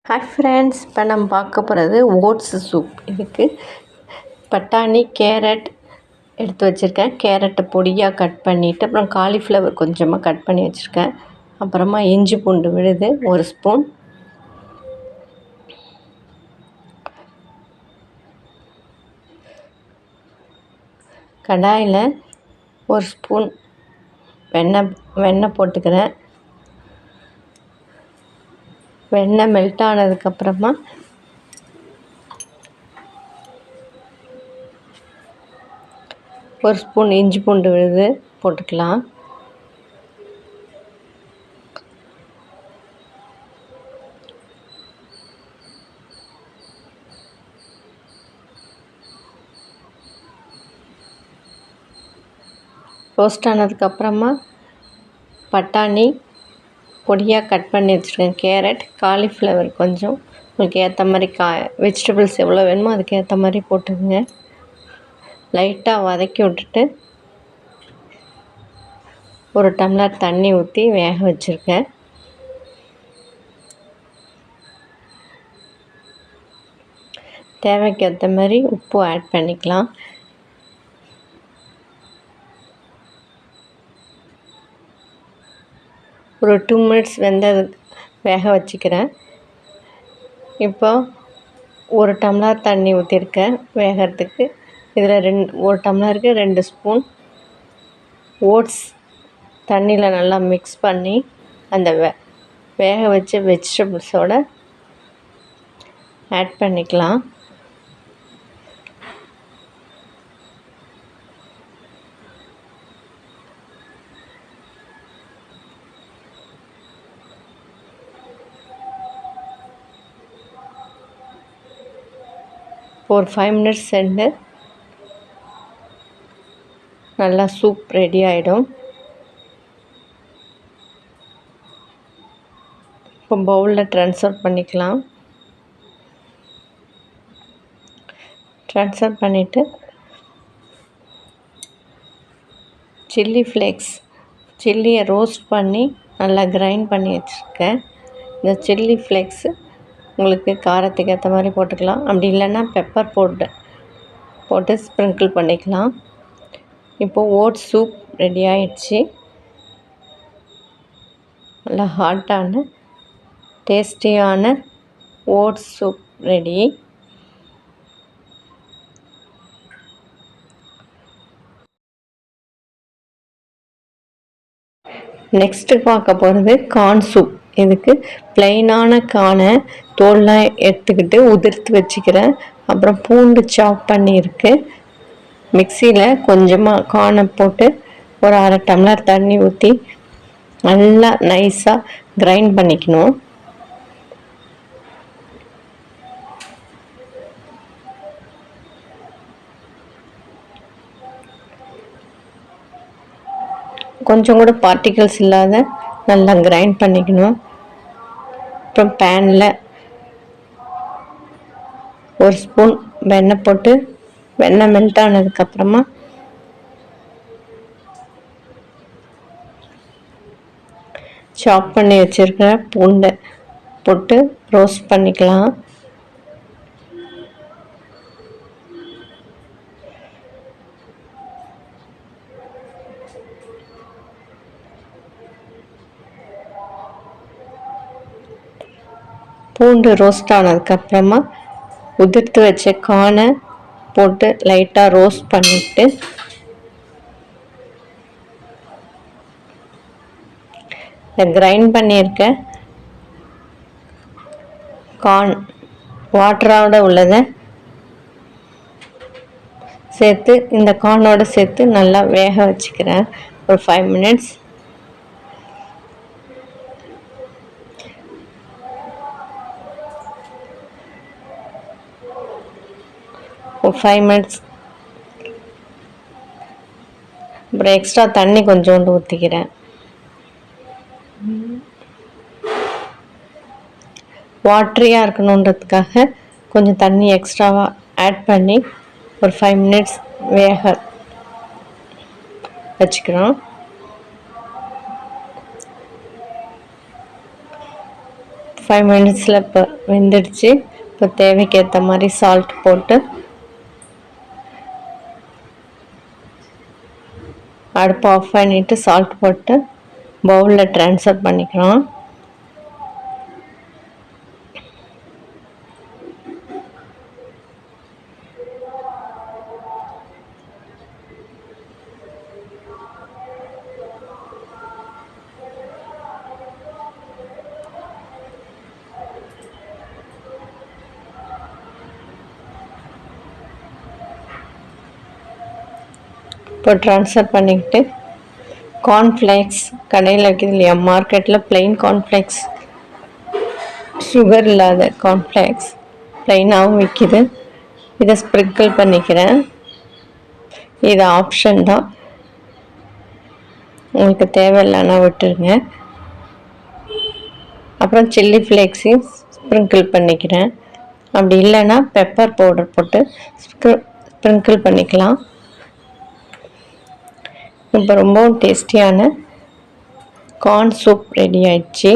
Hi friends, இப்போ நம்ம பார்க்க போகிறது ஓட்ஸ் சூப். இதுக்கு பட்டாணி, கேரட் எடுத்து வச்சுருக்கேன். கேரட்டை பொடியாக கட் பண்ணிவிட்டு, அப்புறம் காலிஃப்ளவர் கொஞ்சமாக கட் பண்ணி வச்சுருக்கேன். அப்புறமா இஞ்சி பூண்டு விழுது 1 ஸ்பூன், கடாயில் 1 ஸ்பூன் வெண்ணெய் போட்டுக்கிறேன். வெண்ணெய் மெல்ட் ஆனதுக்கப்புறமா ஒரு ஸ்பூன் இஞ்சி பூண்டு விழுது போட்டுக்கலாம். ரோஸ்ட் ஆனதுக்கப்புறமா பட்டாணி பொடியாக கட் பண்ணி வச்சுருக்கேன். கேரட், காலிஃப்ளவர் கொஞ்சம் உங்களுக்கு ஏற்ற மாதிரி வெஜிடபிள்ஸ் எவ்வளோ வேணுமோ அதுக்கு ஏற்ற மாதிரி போட்டுக்கோங்க. லைட்டாக வதக்கி விட்டுட்டு 1 டம்ளர் தண்ணி ஊற்றி வேக வச்சுருக்கேன். தேவைக்கு ஏற்ற மாதிரி உப்பு ஆட் பண்ணிக்கலாம். ஒரு 2 மினிட்ஸ் வேக வச்சுக்கிறேன். இப்போ 1 டம்ளர் தண்ணி ஊற்றிருக்கேன் வேகிறதுக்கு. இதில் 1 டம்ளருக்கு 2 ஸ்பூன் ஓட்ஸ் தண்ணியில் நல்லா மிக்ஸ் பண்ணி அந்த வேக வச்ச வெஜிடபிள்ஸோடு ஆட் பண்ணிக்கலாம். ஒரு 5 மினிட்ஸ் சென்று நல்லா சூப் ரெடி ஆகிடும். இப்போ பவுலில் ட்ரான்ஸ்ஃபர் பண்ணிக்கலாம். ட்ரான்ஸ்ஃபர் பண்ணிவிட்டு சில்லி ஃப்ளேக்ஸ், சில்லியை ரோஸ்ட் பண்ணி நல்லா கிரைண்ட் பண்ணி வச்சுருக்கேன். இந்த சில்லி ஃப்ளேக்ஸு உங்களுக்கு காரத்துக்கு ஏற்ற மாதிரி போட்டுக்கலாம். அப்படி இல்லைன்னா பெப்பர் போட்டு ஸ்ப்ரிங்கிள் பண்ணிக்கலாம். இப்போது ஓட்ஸ் சூப் ரெடி ஆகிடுச்சு. நல்லா ஹாட்டான டேஸ்டியான ஓட்ஸ் சூப் ரெடி. நெக்ஸ்ட்டு பார்க்க போகிறது கார்ன் சூப். இதுக்கு ப்ளைனான கார்னை தோல்லாம் எடுத்துக்கிட்டு உதிர்த்து வச்சுக்கிறேன். அப்புறம் பூண்டு சாப் பண்ணியிருக்கு. மிக்சியில் கொஞ்சமாக கார்னை போட்டு ஒரு 1/2 டம்ளர் தண்ணி ஊற்றி நல்லா நைஸாக கிரைண்ட் பண்ணிக்கணும். கொஞ்சம் கூட பார்ட்டிகல்ஸ் இல்லாத நல்லா கிரைண்ட் பண்ணிக்கணும். அப்புறம் பேனில் 1 ஸ்பூன் வெண்ணெய் போட்டு வெண்ணெய் மெல்ட் ஆனதுக்கப்புறமா சாப் பண்ணி வச்சுருக்கிற பூண்டை போட்டு ரோஸ்ட் பண்ணிக்கலாம். பூண்டு ரோஸ்ட் ஆனதுக்கப்புறமா உதிர்த்து வச்ச கார்னை போட்டு லைட்டாக ரோஸ்ட் பண்ணிவிட்டு இந்த கிரைண்ட் பண்ணியிருக்க கார்ன் வாட்டரோட உள்ளதை சேர்த்து இந்த கார்னோடு சேர்த்து நல்லா வேக வச்சுக்கிறேன் ஒரு 5 மினிட்ஸ். ஒரு 5 மினிட்ஸ் அப்புறம் எக்ஸ்ட்ரா தண்ணி கொஞ்சோண்டு ஊற்றிக்கிறேன். வாட்டரியாக இருக்கணுன்றதுக்காக கொஞ்சம் தண்ணி எக்ஸ்ட்ராவாக ஆட் பண்ணி ஒரு 5 மினிட்ஸ் வேக வச்சுக்கிறோம். 5 மினிட்ஸில் இப்போ வெந்துடுச்சு. இப்போ தேவைக்கேற்ற மாதிரி சால்ட் போட்டு அடுப்பு ஆஃப் பண்ணிவிட்டு சால்ட் போட்டு பவுலில் ட்ரான்ஸ்ஃபர் பண்ணிக்கலாம். இப்போ ட்ரான்ஸ்ஃபர் பண்ணிக்கிட்டு கார்ன்ஃப்ளேக்ஸ் கடையில் இருக்குது இல்லையா, மார்க்கெட்டில் ப்ளெயின் கார்ன்ஃப்ளேக்ஸ், சுகர் இல்லாத கார்ன்ஃப்ளேக்ஸ் ப்ளெயினாகவும் விற்கிது. இதை ஸ்ப்ரிங்கிள் பண்ணிக்கிறேன். இது ஆப்ஷன் தான், உங்களுக்கு தேவையில்லைன்னா விட்டுருங்க. அப்புறம் சில்லி ஃப்ளேக்ஸையும் ஸ்ப்ரிங்கிள் பண்ணிக்கிறேன். அப்படி இல்லைன்னா பெப்பர் பவுடர் போட்டு ஸ்ப்ரிங்கிள் பண்ணிக்கலாம். இப்போ ரொம்பவும் டேஸ்டியான கார்ன் சூப் ரெடி ஆயிடுச்சு.